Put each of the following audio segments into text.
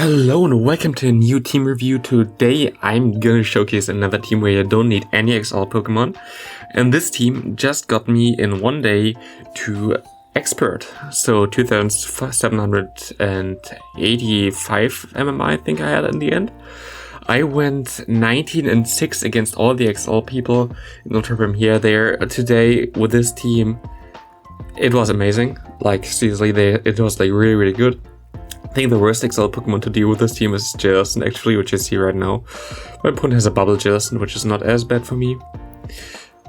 Hello and welcome to a new team review. Today I'm gonna showcase another team where you don't need any XL Pokemon. And this team just got me in one day to Expert. So 2785 MMI I think I had in the end. I went 19-6 against all the XL people. No problem here, there. Today with this team, it was amazing. Like seriously, it was like really good. I think the worst XL Pokemon to deal with this team is Jellicent, actually, which you see right now. My opponent has a Bubble Jellicent, which is not as bad for me.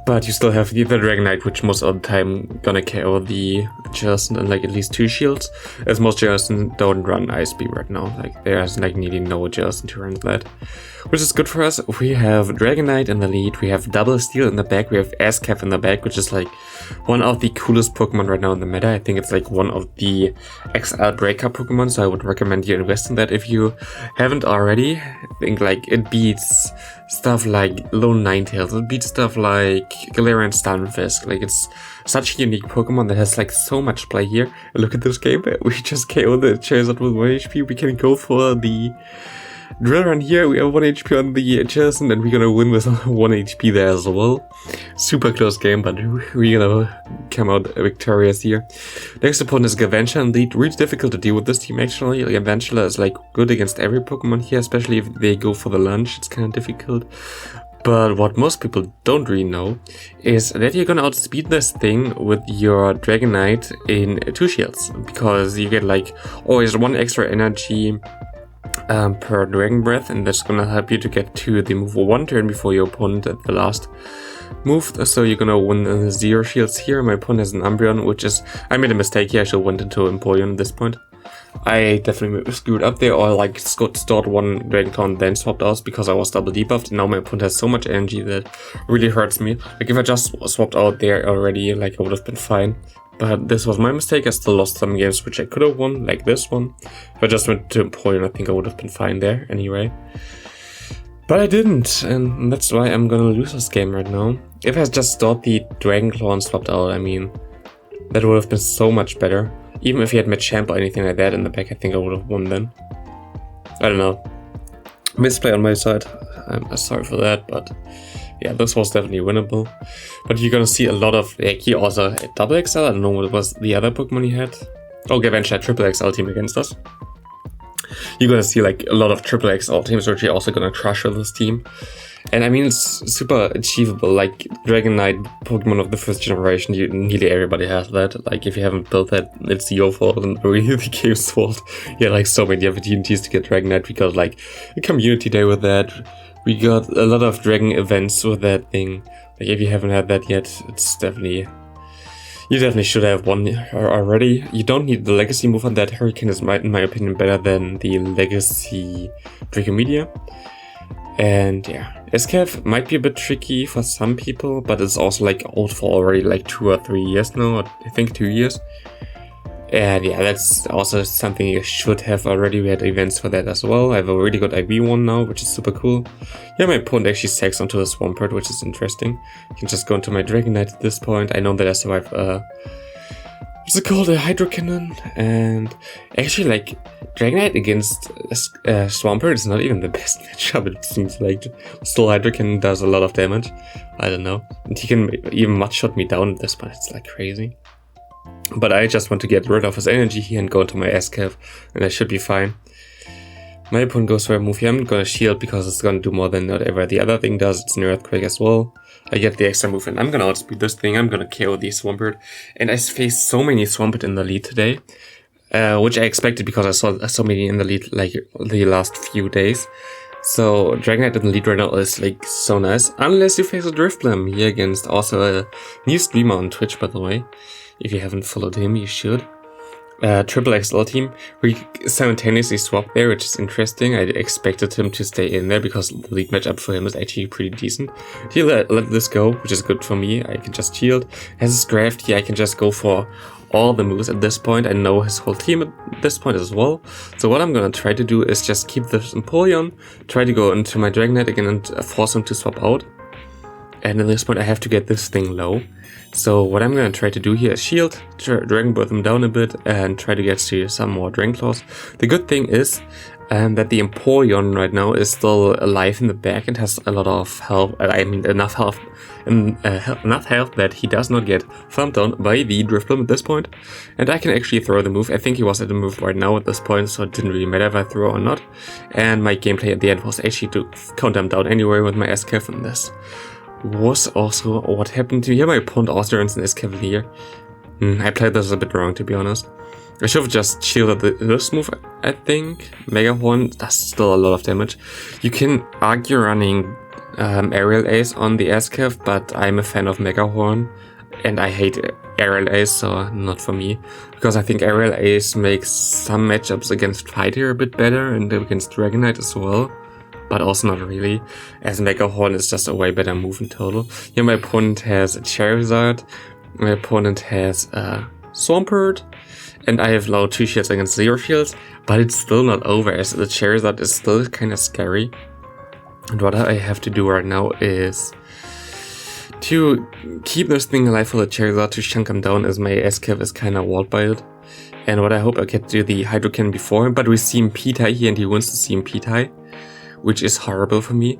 But you still have the Dragonite, which most of the time gonna KO the Jellicent and like at least 2 shields. As most Jellicent don't run Ice Beam right now. Like there's like nearly no Jellicent to run that. Which is good for us. We have Dragonite in the lead, we have Double Steel in the back, we have Ascaf in the back, which is like one of the coolest Pokemon right now in the meta. I think it's like one of the XL Breakup Pokemon, so I would recommend you invest in that if you haven't already. I think like it beats stuff like Lone Ninetales, it beats stuff like Galarian Stunfisk. Like it's such a unique Pokemon that has like so much play here. And look at this game, we just KO the Charizard with 1 HP. We can go for the Drill Run here, we have 1 HP on the Jellicent and we're gonna win with 1 HP there as well. Super close game, but we're gonna come out victorious here. Next opponent is Galvantula in lead. Really difficult to deal with this team actually. Galvantula is like good against every Pokemon here, especially if they go for the lunge, it's kind of difficult. But what most people don't really know is that you're gonna outspeed this thing with your Dragonite in 2 shields, because you get like always 1 extra energy per Dragon Breath, and that's gonna help you to get to the move 1 turn before your opponent at the last move. So you're gonna win 0 shields here. My opponent has an Umbreon, which is, I made a mistake here, I should have went into Empoleon at this point. I definitely screwed up there, or like stored 1 Dragon Claw and then swapped out because I was double debuffed, and now my opponent has so much energy that really hurts me. Like if I just swapped out there already, like I would have been fine. But this was my mistake. I still lost some games which I could have won, like this one. If I just went to Empoleon, I think I would have been fine there anyway. But I didn't, and that's why I'm gonna lose this game right now. If I just stored the Dragon Claw and swapped out, I mean, that would have been so much better. Even if he had Machamp or anything like that in the back, I think I would have won then. I don't know. Misplay on my side. I'm sorry for that, but yeah, this was definitely winnable. But you're gonna see a lot of, like, he also had Double XL, I don't know what was the other Pokemon he had. Oh, Galvantula had Triple XL team against us. You're gonna see like a lot of Triple XL teams which you're also gonna crush with this team. And I mean, it's super achievable. Like Dragonite Pokemon of the 1st generation, nearly everybody has that. Like if you haven't built that, it's your fault and really the game's fault. Yeah, like so many opportunities to get Dragonite. We got like a community day with that. We got a lot of Dragon events with that thing. Like if you haven't had that yet, it's definitely, you definitely should have one already. You don't need the Legacy move on that. Hurricane is, in my opinion, better than the Legacy Dracomedia. And yeah, Ascaf might be a bit tricky for some people, but it's also like old for already like 2 or 3 years now, I think 2 years. And yeah, that's also something you should have already. We had events for that as well. I have a really good IV one now, which is super cool. Yeah, my opponent actually sacks onto a Swampert, which is interesting. I can just go into my Dragonite at this point. I know that I survived what's it called? A Hydro Cannon. And actually, like, Dragonite against Swampert is not even the best matchup, it seems like. Still, Hydro Cannon does a lot of damage. I don't know. And he can even shot me down at this point. It's like crazy. But I just want to get rid of his energy here and go into my Ascaf, and I should be fine. My opponent goes for a move here. I'm gonna shield because it's gonna do more than whatever the other thing does. It's an Earthquake as well. I get the extra move and I'm gonna outspeed this thing. I'm gonna KO the Swampert. And I faced so many Swampert in the lead today, which I expected because I saw so many in the lead like the last few days. So Dragonite in the lead right now is like so nice. Unless you face a Drifblim here against also a new streamer on Twitch, by the way. If you haven't followed him, you should. Triple XL team, we simultaneously swapped there, which is interesting. I expected him to stay in there because the lead matchup for him is actually pretty decent. He let this go, which is good for me. I can just shield. As a Scrafty, I can just go for all the moves at this point. I know his whole team at this point as well. So what I'm gonna try to do is just keep this Empoleon, try to go into my Dragonite again and force him to swap out. And at this point I have to get this thing low. So what I'm going to try to do here is shield, Dragon Breath him down a bit, and try to get to some more Dragon Claws. The good thing is, and that the Empoleon right now is still alive in the back and has a lot of health. I mean, enough health that he does not get thumped down by the Drifblim at this point. And I can actually throw the move. I think he was at the move right now at this point, so it didn't really matter if I threw or not. And my gameplay at the end was actually to counter him down anyway with my S-Cav, and this was also what happened to me. Here my opponent also runs an S-Cavalier. I played this a bit wrong, to be honest. I should have just shielded this move, I think. Mega Horn does still a lot of damage. You can argue running Aerial Ace on the S-Cav, but I'm a fan of Mega Horn. And I hate Aerial Ace, so not for me. Because I think Aerial Ace makes some matchups against Fighter a bit better, and against Dragonite as well. But also not really, as Mega Horn is just a way better move in total. Here my opponent has a Charizard. My opponent has a Swampert. And I have low 2 shields against 0 shields, but it's still not over, as the Charizard is still kind of scary. And what I have to do right now is to keep this thing alive for the Charizard, to chunk him down, as my S-Cav is kind of walled by it. And what I hope I get to do the Hydro Cannon before him, but we see him P-tie here and he wants to see him P-tie, which is horrible for me.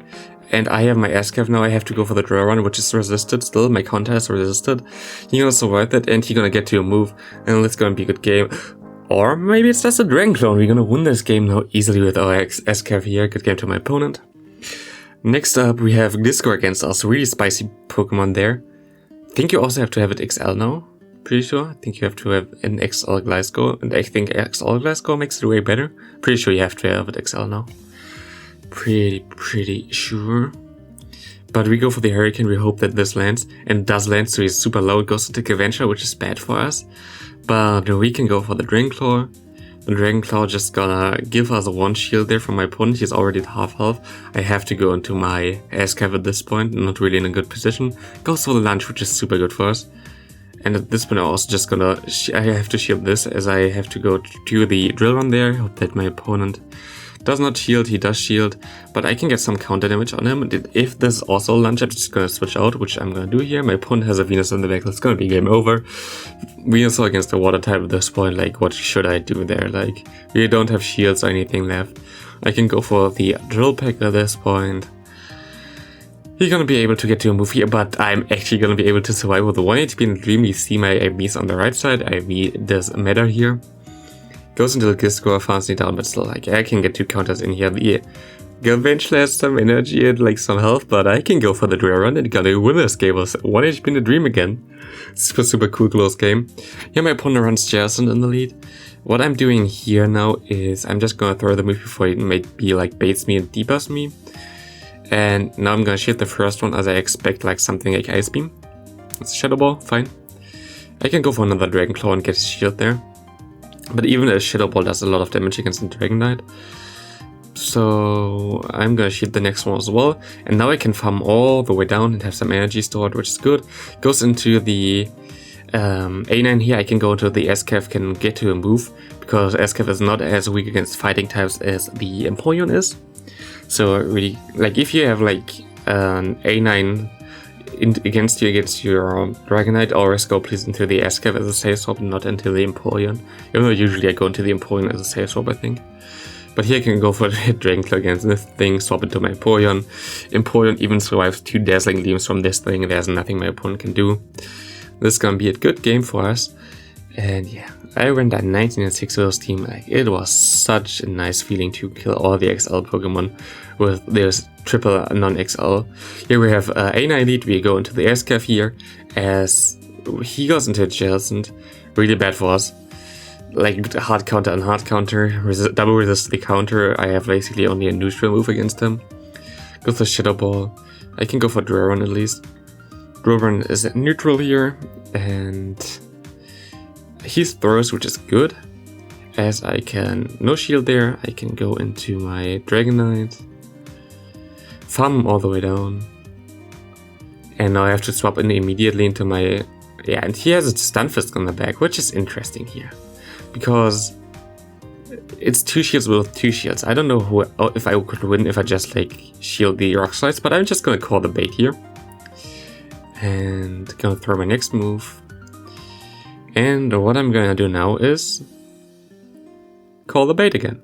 And I have my S-Cav now, I have to go for the Draw Run, which is resisted still, my counter is resisted. He's gonna survive that and he's gonna get to a move, and it's gonna be a good game. Or maybe it's just a Dragon Clone, we're gonna win this game now easily with our S-Cav here, good game to my opponent. Next up we have Gliscor against us, really spicy Pokemon there. I think you also have to have it XL now, pretty sure. I think you have to have an XL Gliscor, and I think XL Gliscor makes it way better. Pretty sure you have to have it XL now. Pretty sure. But we go for the Hurricane, we hope that this lands, and it does land, so he's super low. It goes into Galvantula, which is bad for us. But we can go for the Dragonclaw. The Dragonclaw just gonna give us a 1 shield there from my opponent. He's already at half health. I have to go into my S-Cav at this point, not really in a good position. Goes for the Lunge, which is super good for us. And at this point I'm also just gonna, I have to shield this, as I have to go to the Drill Run there. Hope that my opponent does not shield, he does shield, but I can get some counter damage on him. If this is also a Lunge, I'm just gonna switch out, which I'm gonna do here. My opponent has a Venusaur in the back, it's gonna be game over. Venusaur against the Water type at this point, like what should I do there? Like, we don't have shields or anything left. I can go for the Drill Peck at this point. He's gonna be able to get to a move here, but I'm actually gonna be able to survive with the 1 HP in the Dream. You see my IVs on the right side, IV does matter here. Goes into the Gliscor, fastly down, but still, like, I can get 2 counters in here. The Galvantula has some energy and, like, some health, but I can go for the Draw Run and gonna win this game with 1 HP in the Dream again. Super cool close game. Here my opponent runs Jason in the lead. What I'm doing here now is I'm just gonna throw the move before he maybe, like, baits me and debuffs me. And now I'm gonna shield the first one, as I expect, like, something like Ice Beam. It's a Shadow Ball, fine. I can go for another Dragonclaw and get his shield there. But even a Shadow Ball does a lot of damage against the Dragonite. So I'm gonna shield the next one as well. And now I can farm all the way down and have some energy stored, which is good. Goes into the A9 here. I can go into the S-Cav, can get to a move, because S-Cav is not as weak against fighting types as the Empoleon is. So really, like, if you have like an A9 against your Dragonite, always go please into the S-Cav as a safe swap, not into the Empoleon. Even though usually I go into the Empoleon as a safe swap, I think. But here I can go for the Dragonclaw against this thing, swap it to my Empoleon. Empoleon even survives 2 Dazzling Gleams from this thing, there's nothing my opponent can do. This is gonna be a good game for us. And yeah, I went at 19-6 with this team. Like, it was such a nice feeling to kill all the XL Pokemon with this triple non-XL. Here we have A9 lead, we go into the S-Cav here, as he goes into Adjacent, really bad for us. Like, hard counter and hard counter, double resist the counter. I have basically only a neutral move against him. Go for Shadow Ball. I can go for Draw Run at least. Draw Run is neutral here, and he throws, which is good, as I can no shield there. I can go into my Dragonite, farm him all the way down, and now I have to swap in immediately into my, yeah, and he has a Stunfisk on the back, which is interesting here, because it's 2 shields with 2 shields. I don't know if I could win if I just like shield the Rock Slides, but I'm just gonna call the bait here, and gonna throw my next move. And what I'm gonna do now is call the bait again.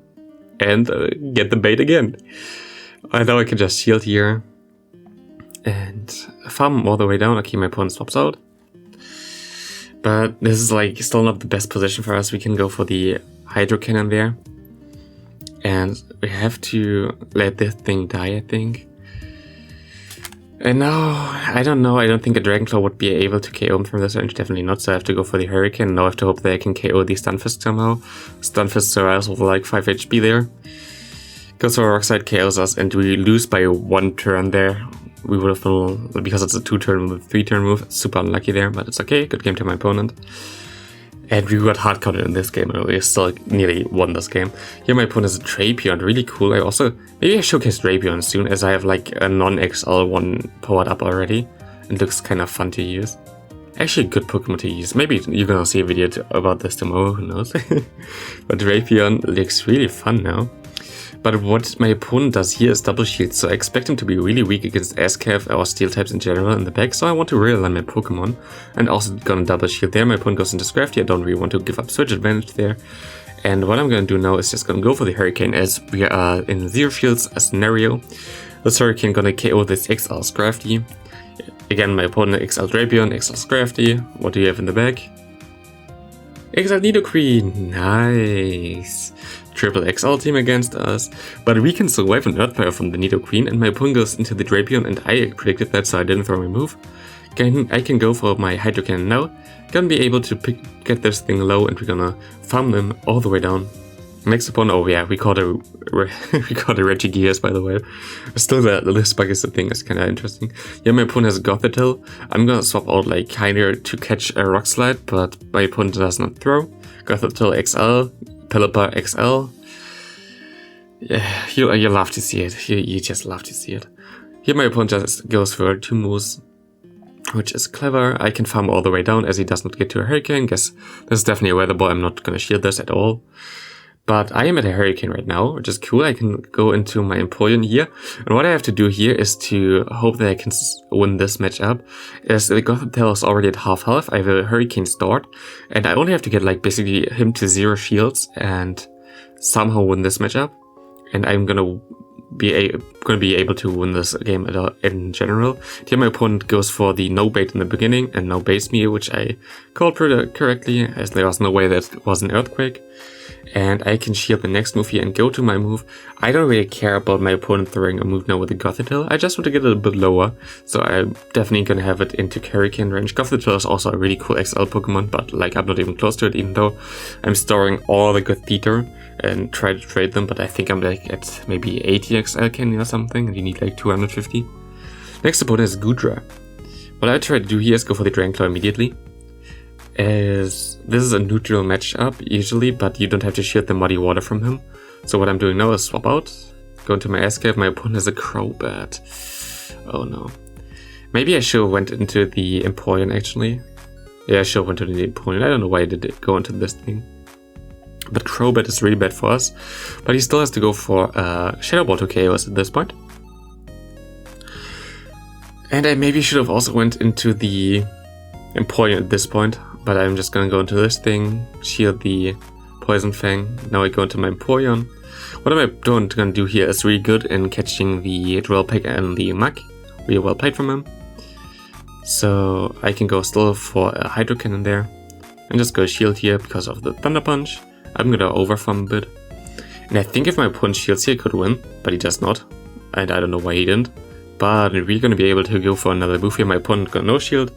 and get the bait again. I know I can just shield here and farm all the way down. Okay, my opponent swaps out. But this is like still not the best position for us. We can go for the Hydro Cannon there. And we have to let this thing die, I think. And now, I don't know, I don't think a Dragonclaw would be able to KO him from this range, definitely not, so I have to go for the Hurricane. Now I have to hope that I can KO the Stunfisk somehow. Stunfisk survives with like 5 HP there. Goes for Rock-Slide, KOs us, and we lose by 1 turn there. We would have been, because it's a 2-turn with a 3-turn move, super unlucky there, but it's okay, good game to my opponent. And we got hard counted in this game, and we still nearly won this game. Here my opponent is a Drapion, really cool. Maybe I showcase Drapion soon, as I have like a non-XL one powered up already. It looks kind of fun to use. Actually a good Pokemon to use. Maybe you're gonna see a video about this tomorrow, who knows. But Drapion looks really fun now. But what my opponent does here is double shield, so I expect him to be really weak against S-Cav or steel types in general in the back, so I want to realign my Pokemon. And also gonna double shield there. My opponent goes into Scrafty, I don't really want to give up switch advantage there. And what I'm gonna do now is just gonna go for the Hurricane, as we are in zero shields scenario. This Hurricane gonna KO this XL Scrafty. Again, my opponent XL Drapion, XL Scrafty. What do you have in the back? XL Nidoqueen, nice. Triple XL team against us, but we can survive an Earthfire from the Nidoqueen, and my opponent goes into the Drapion, and I predicted that, so I didn't throw my move. I can go for my Hydro Cannon now, gonna be able to get this thing low, and we're gonna farm them all the way down. Next opponent, oh yeah, we caught a Regigigas, by the way. Still, this bug is the thing, it's kinda interesting. Yeah, my opponent has a Gothitelle. I'm gonna swap out like Kyler to catch a Rock Slide, but my opponent does not throw. Gothitelle XL. Pelipper XL. Yeah, you love to see it. You just love to see it. Here my opponent just goes for 2 moves, which is clever. I can farm all the way down as he does not get to a Hurricane. Guess this is definitely a weather ball. I'm not gonna shield this at all. But I am at a Hurricane right now, which is cool. I can go into my Empoleon here. And what I have to do here is to hope that I can win this matchup. As the Gothitelle is already at half health, I have a Hurricane start. And I only have to get like basically him to 0 shields and somehow win this matchup. And I'm gonna be able to win this game in general. Here my opponent goes for the no bait in the beginning and no base me, which I called pretty correctly, as there was no way that was an Earthquake. And I can shield the next move here and go to my move. I don't really care about my opponent throwing a move now with the Gothitelle. I just want to get it a bit lower, so I'm definitely gonna have it into Hurricane range. Gothitelle is also a really cool XL Pokemon, but like I'm not even close to it, even though I'm storing all the Gothitelle and try to trade them, but I think I'm like at maybe 80 XL candy or something, and you need like 250. Next opponent is Goodra. What I try to do here is go for the Dragonclaw immediately. As this is a neutral matchup usually, but you don't have to shield the muddy water from him. So what I'm doing now is swap out, go into my S-Cav. My opponent has a Crobat. Oh no. Maybe I should have went into the Empoleon actually. Yeah, I should have went into the Empoleon. I don't know why I did go into this thing. But Crobat is really bad for us. But he still has to go for Shadow Ball to KO us at this point. And I maybe should have also went into the Empoleon at this point. But I'm just gonna go into this thing, shield the Poison Fang. Now I go into my Empoleon. What am I gonna do here is really good in catching the Drill Peck and the Mug. Really well played from him. So I can go still for a Hydro Cannon there. And just go shield here because of the Thunder Punch. I'm gonna overfarm a bit. And I think if my opponent shields here, I could win, but he does not. And I don't know why he didn't. But we're gonna be able to go for another move here. My opponent got no shield.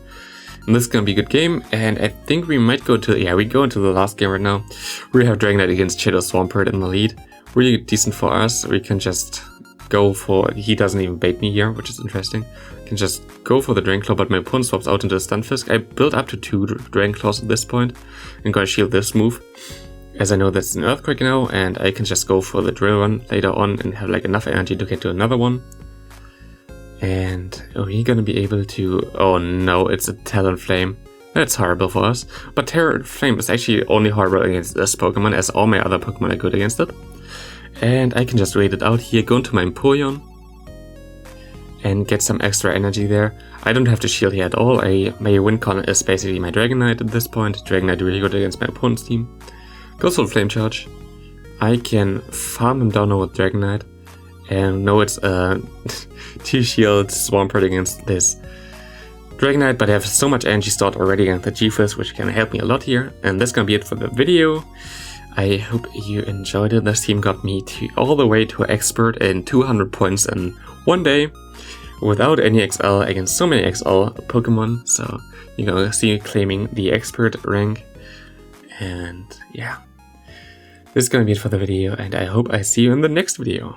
And this is gonna be a good game, and I think we might go to, we go into the last game right now. We have Dragonite against Shadow Swampert in the lead. Really decent for us. We can just go for, he doesn't even bait me here, which is interesting. I can just go for the Dragonclaw, but my opponent swaps out into the Stunfisk. I built up to 2 Dragonclaws at this point, and gonna shield this move, as I know that's an Earthquake now, and I can just go for the Drill Run later on and have like enough energy to get to another one. And are we gonna be able to... Oh no, it's a Talonflame. That's horrible for us. But Talonflame is actually only horrible against this Pokemon, as all my other Pokemon are good against it. And I can just wait it out here, go into my Empoleon, and get some extra energy there. I don't have to shield here at all. My win con is basically my Dragonite at this point. Dragonite really good against my opponent's team. Goes for Flame Charge. I can farm him down with Dragonite. And no, it's a 2-shield Swampert against this Dragonite, but I have so much energy stored already against the G-Fist, which can help me a lot here. And that's gonna be it for the video. I hope you enjoyed it. This team got me all the way to expert in 200 points in one day without any XL against so many XL Pokemon. So you're gonna see me claiming the expert rank. And yeah, this is gonna be it for the video, and I hope I see you in the next video.